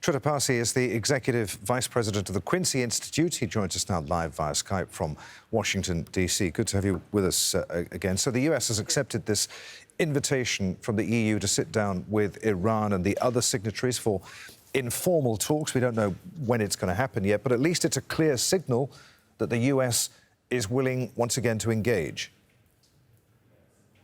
Trita Parsi is the Executive Vice President of the Quincy Institute. He joins us now live via Skype from Washington, D.C. Good to have you with us again. So the US has accepted this invitation from the EU to sit down with Iran and the other signatories for informal talks. We don't know when it's going to happen yet, but at least it's a clear signal that the US is willing once again to engage.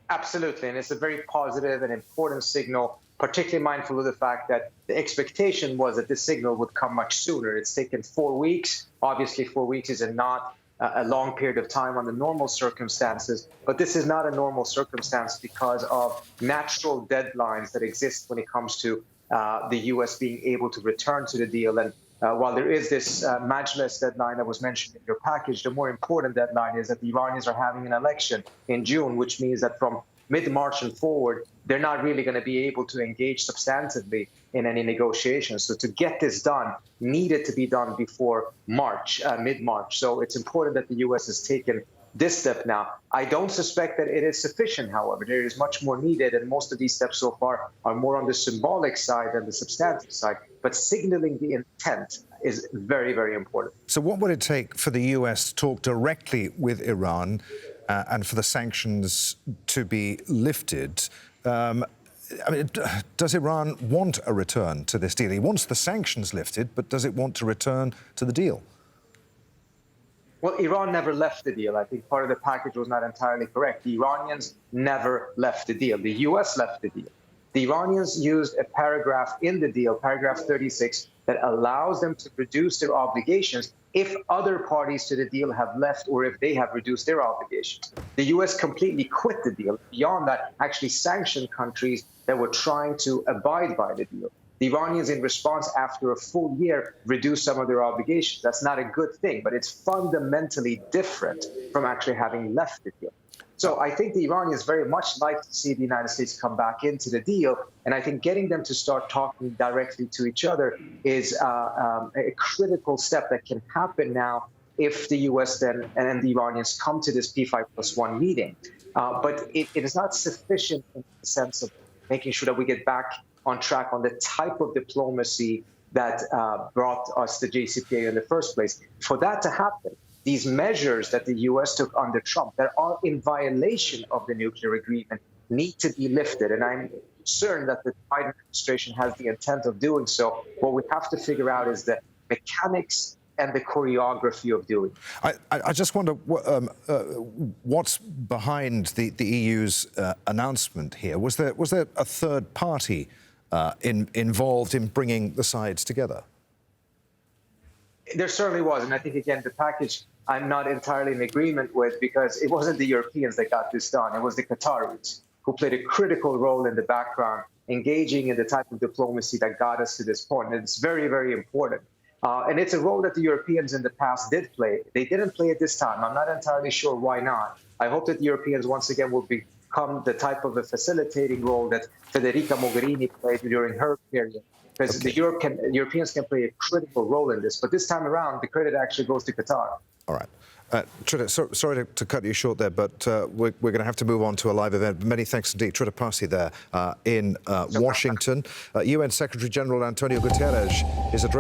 Absolutely, and it's a very positive and important signal, particularly mindful of the fact that the expectation was that this signal would come much sooner. It's taken 4 weeks. Obviously, 4 weeks is not a long period of time under normal circumstances, but this is not a normal circumstance because of natural deadlines that exist when it comes to the U.S. being able to return to the deal. And while there is this Majlis deadline that was mentioned in your package, the more important deadline is that the Iranians are having an election in June, which means that from mid-March and forward, they're not really going to be able to engage substantively in any negotiations. So to get this done needed to be done before March, mid-March. So it's important that the U.S. has taken this step now. I don't suspect that it is sufficient, however. There is much more needed, and most of these steps so far are more on the symbolic side than the substantive side. But signaling the intent is very, very important. So what would it take for the US to talk directly with Iran and for the sanctions to be lifted? Does Iran want a return to this deal? He wants the sanctions lifted, but does it want to return to the deal? Well, Iran never left the deal. I think part of the package was not entirely correct. The Iranians never left the deal. The U.S. left the deal. The Iranians used a paragraph in the deal, paragraph 36, that allows them to reduce their obligations if other parties to the deal have left or if they have reduced their obligations. The U.S. completely quit the deal. Beyond that, actually sanctioned countries that were trying to abide by the deal. The Iranians, in response, after a full year, reduced some of their obligations. That's not a good thing, but it's fundamentally different from actually having left the deal. So I think the Iranians very much like to see the United States come back into the deal. And I think getting them to start talking directly to each other is a critical step that can happen now if the U.S. then and the Iranians come to this P5+1 meeting. But it is not sufficient in the sense of making sure that we get back on track on the type of diplomacy that brought us the JCPOA in the first place. For that to happen, these measures that the U.S. took under Trump that are in violation of the nuclear agreement need to be lifted. And I'm concerned that the Biden administration has the intent of doing so. What we have to figure out is the mechanics and the choreography of doing it. I just wonder what's behind the EU's announcement here. Was there a third party involved in bringing the sides together? There certainly was, and I think, again, the package I'm not entirely in agreement with because it wasn't the Europeans that got this done. It was the Qataris who played a critical role in the background, engaging in the type of diplomacy that got us to this point. And it's very, very important. And it's a role that the Europeans in the past did play. They didn't play it this time. I'm not entirely sure why not. I hope that the Europeans, once again, will become the type of a facilitating role that Federica Mogherini played during her period. Because the Europeans can play a critical role in this. But this time around, the credit actually goes to Qatar. All right. Trita, sorry to cut you short there, but we're going to have to move on to a live event. Many thanks indeed. Trita Parsi there in Washington. UN Secretary General Antonio Guterres is addressing